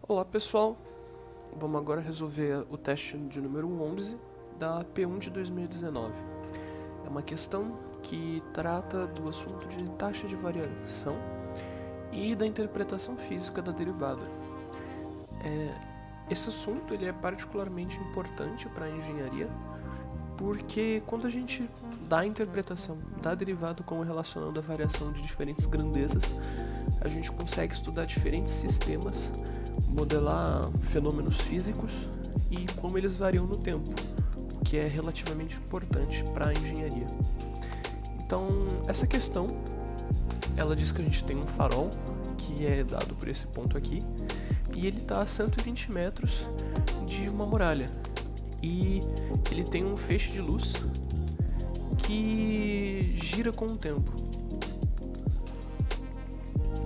Olá pessoal, vamos agora resolver o teste de número 11 da P1 de 2019. É uma questão que trata do assunto de taxa de variação e da interpretação física da derivada. Esse assunto ele é particularmente importante para a engenharia porque quando a gente dá a interpretação da derivada como relacionando a variação de diferentes grandezas, a gente consegue estudar diferentes sistemas, modelar fenômenos físicos e como eles variam no tempo, o que é relativamente importante para a engenharia. Então, essa questão, ela diz que a gente tem um farol, que é dado por esse ponto aqui, e ele está a 120 metros de uma muralha, e ele tem um feixe de luz que gira com o tempo,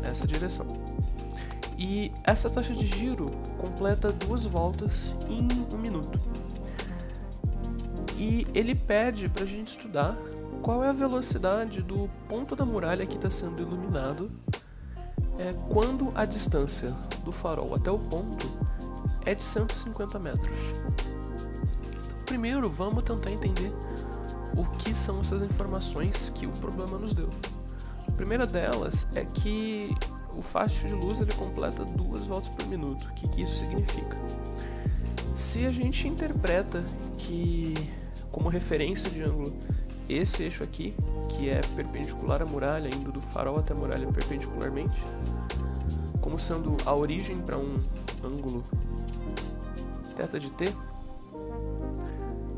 nessa direção. E essa taxa de giro completa 2 voltas em 1 minuto. E ele pede para a gente estudar qual é a velocidade do ponto da muralha que está sendo iluminado quando a distância do farol até o ponto é de 150 metros. Então, primeiro, vamos tentar entender o que são essas informações que o problema nos deu. A primeira delas é que o faixa de luz ele completa 2 voltas por minuto. O que isso significa? Se a gente interpreta que, como referência de ângulo, esse eixo aqui, que é perpendicular à muralha, indo do farol até a muralha perpendicularmente, como sendo a origem para um ângulo θ de t,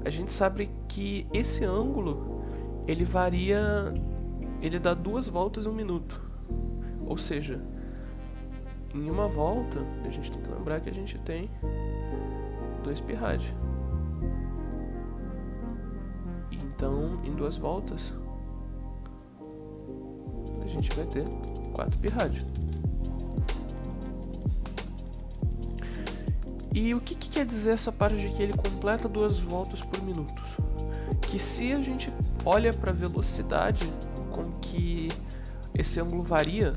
a gente sabe que esse ângulo ele varia, ele dá 2 voltas em 1 minuto. Ou seja, em uma volta, a gente tem que lembrar que a gente tem 2 π rad. Então, em 2 voltas, a gente vai ter 4 π rad. E o que quer dizer essa parte de que ele completa 2 voltas por minuto? Que se a gente olha para a velocidade com que esse ângulo varia,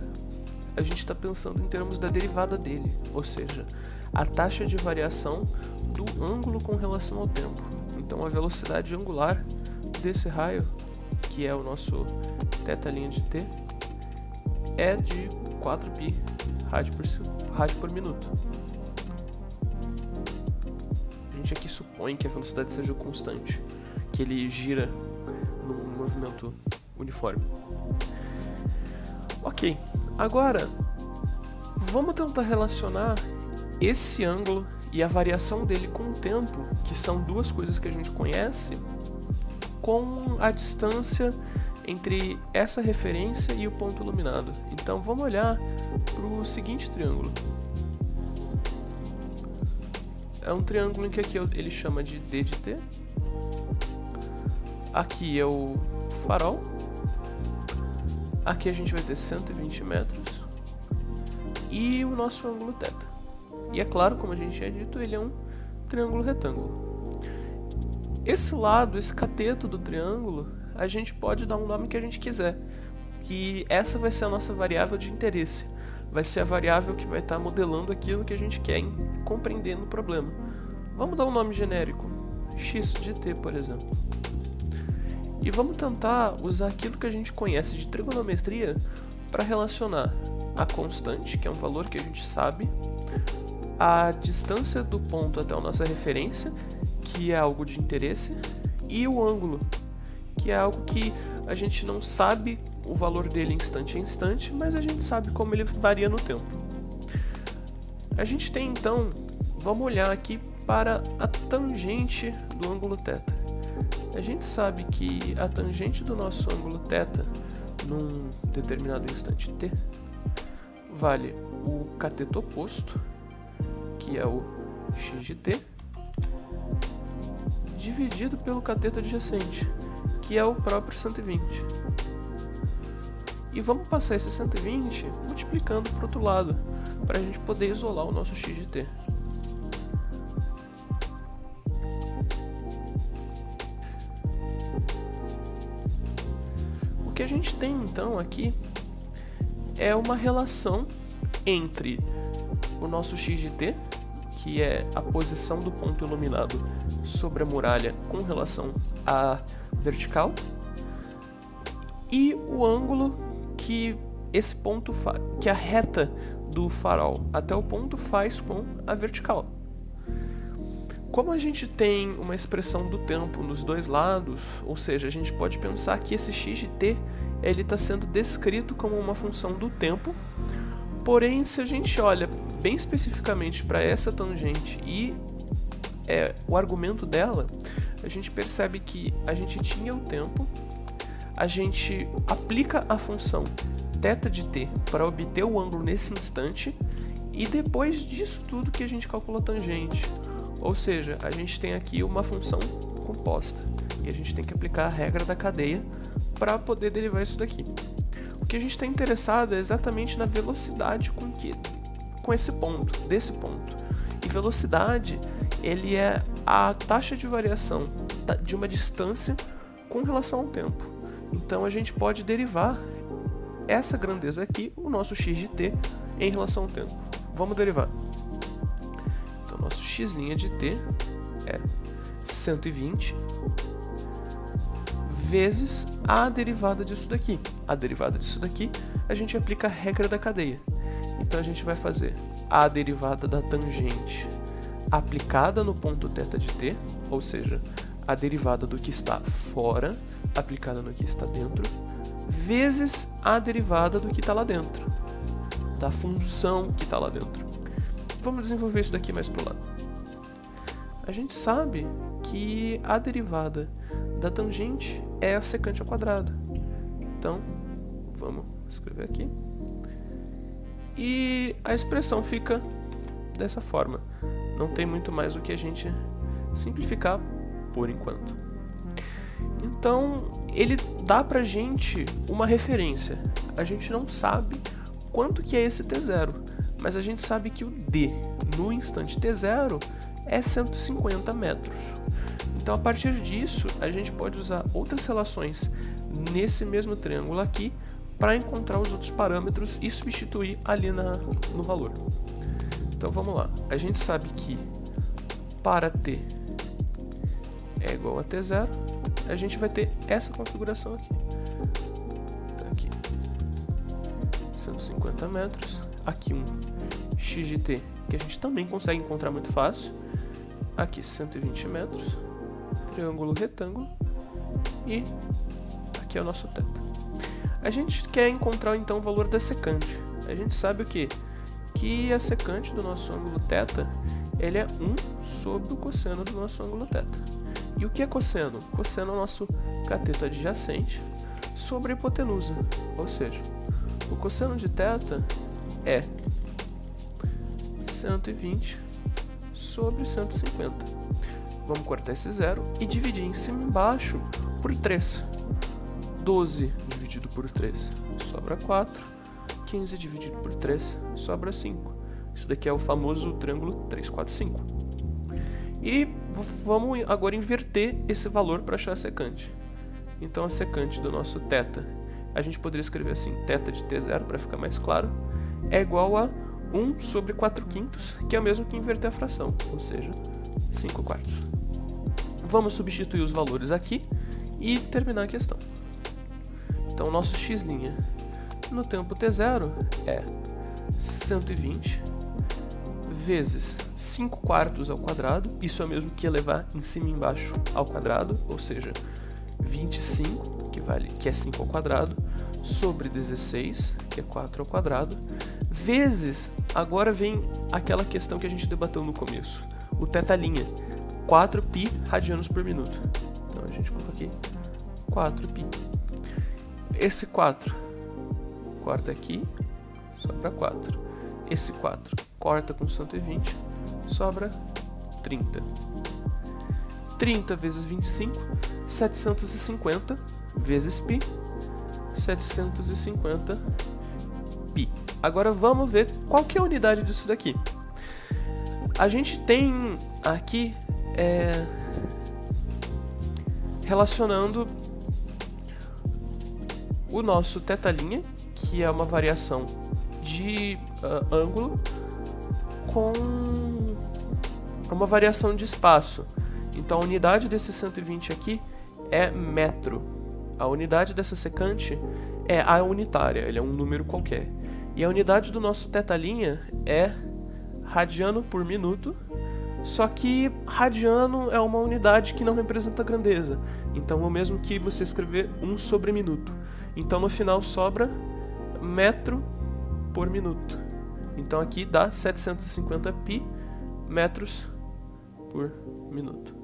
a gente está pensando em termos da derivada dele, ou seja, a taxa de variação do ângulo com relação ao tempo. Então a velocidade angular desse raio, que é o nosso θ' de t, é de 4 π rad por minuto. A gente aqui supõe que a velocidade seja constante, que ele gira num movimento uniforme. Ok, agora vamos tentar relacionar esse ângulo e a variação dele com o tempo, que são 2 coisas que a gente conhece, com a distância entre essa referência e o ponto iluminado. Então vamos olhar para o seguinte triângulo. É um triângulo em que aqui ele chama de D de T. Aqui é o farol. Aqui a gente vai ter 120 metros e o nosso ângulo θ. E é claro, como a gente tinha dito, ele é um triângulo retângulo. Esse lado, esse cateto do triângulo, a gente pode dar um nome que a gente quiser. E essa vai ser a nossa variável de interesse. Vai ser a variável que vai estar modelando aquilo que a gente quer compreender no problema. Vamos dar um nome genérico, x de t, por exemplo. E vamos tentar usar aquilo que a gente conhece de trigonometria para relacionar a constante, que é um valor que a gente sabe, a distância do ponto até a nossa referência, que é algo de interesse, e o ângulo, que é algo que a gente não sabe o valor dele instante a instante, mas a gente sabe como ele varia no tempo. A gente tem então, vamos olhar aqui para a tangente do ângulo θ. A gente sabe que a tangente do nosso ângulo θ num determinado instante t vale o cateto oposto, que é o x de t, dividido pelo cateto adjacente, que é o próprio 120. E vamos passar esse 120 multiplicando para o outro lado, para a gente poder isolar o nosso x de t. O que a gente tem então aqui é uma relação entre o nosso x de t, que é a posição do ponto iluminado sobre a muralha com relação à vertical, e o ângulo que esse ponto que a reta do farol até o ponto faz com a vertical. Como a gente tem uma expressão do tempo nos dois lados, ou seja, a gente pode pensar que esse x de t ele está sendo descrito como uma função do tempo, porém se a gente olha bem especificamente para essa tangente e o argumento dela, a gente percebe que a gente tinha o tempo, a gente aplica a função θ de t para obter o ângulo nesse instante, e depois disso tudo que a gente calcula a tangente. Ou seja, a gente tem aqui uma função composta e a gente tem que aplicar a regra da cadeia para poder derivar isso daqui. O que a gente está interessado é exatamente na velocidade com esse ponto, desse ponto. E velocidade, ele é a taxa de variação de uma distância com relação ao tempo. Então a gente pode derivar essa grandeza aqui, o nosso x de t, em relação ao tempo. Vamos derivar. Então, nosso x' de t é 120 vezes a derivada disso daqui. A derivada disso daqui, a gente aplica a regra da cadeia. Então, a gente vai fazer a derivada da tangente aplicada no ponto θ de t, ou seja, a derivada do que está fora aplicada no que está dentro, vezes a derivada do que está lá dentro, da função que está lá dentro. Vamos desenvolver isso daqui mais para o lado. A gente sabe que a derivada da tangente é a secante ao quadrado. Então, vamos escrever aqui. E a expressão fica dessa forma. Não tem muito mais do que a gente simplificar por enquanto. Então, ele dá pra gente uma referência. A gente não sabe quanto que é esse t0, mas a gente sabe que o d no instante t0 é 150 metros. Então, a partir disso, a gente pode usar outras relações nesse mesmo triângulo aqui para encontrar os outros parâmetros e substituir ali no valor. Então, vamos lá. A gente sabe que para t é igual a t0, a gente vai ter essa configuração aqui. Então, aqui 150 metros, aqui um x de t, que a gente também consegue encontrar muito fácil, aqui 120 metros, triângulo retângulo, e aqui é o nosso θ. A gente quer encontrar então o valor da secante. A gente sabe o quê? Que a secante do nosso ângulo θ, ele é 1 sobre o cosseno do nosso ângulo θ. E o que é cosseno? Cosseno é o nosso cateto adjacente sobre a hipotenusa, ou seja, o cosseno de θ é 120 sobre 150. Vamos cortar esse zero e dividir em cima e embaixo por 3. 12 dividido por 3 sobra 4. 15 dividido por 3 sobra 5. Isso daqui é o famoso triângulo 3, 4, 5. E vamos agora inverter esse valor para achar a secante. Então a secante do nosso θ, a gente poderia escrever assim, θ de t0 para ficar mais claro, é igual a 1 sobre 4/5, que é o mesmo que inverter a fração, ou seja, 5/4. Vamos substituir os valores aqui e terminar a questão. Então, o nosso x' no tempo t0 é 120 vezes 5/4 ao quadrado, isso é o mesmo que elevar em cima e embaixo ao quadrado, ou seja, 25, que é 5 ao quadrado, sobre 16, que é 4 ao quadrado, vezes, agora vem aquela questão que a gente debateu no começo, o θ', 4π radianos por minuto. Então a gente coloca aqui 4π. Esse 4 corta aqui, sobra 4. Esse 4 corta com 120, sobra 30. 30 vezes 25, 750 vezes π, 750 π. Agora vamos ver qual que é a unidade disso daqui. A gente tem aqui relacionando o nosso θ', que é uma variação de ângulo, com uma variação de espaço. Então a unidade desse 120 aqui é metro. A unidade dessa secante é a unitária, ele é um número qualquer. E a unidade do nosso θ' é radiano por minuto, só que radiano é uma unidade que não representa grandeza. Então é o mesmo que você escrever 1 sobre minuto. Então no final sobra metro por minuto. Então aqui dá 750 pi metros por minuto,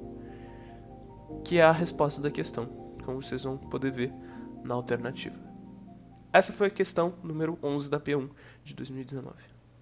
que é a resposta da questão, como vocês vão poder ver na alternativa. Essa foi a questão número 11 da P1 de 2019.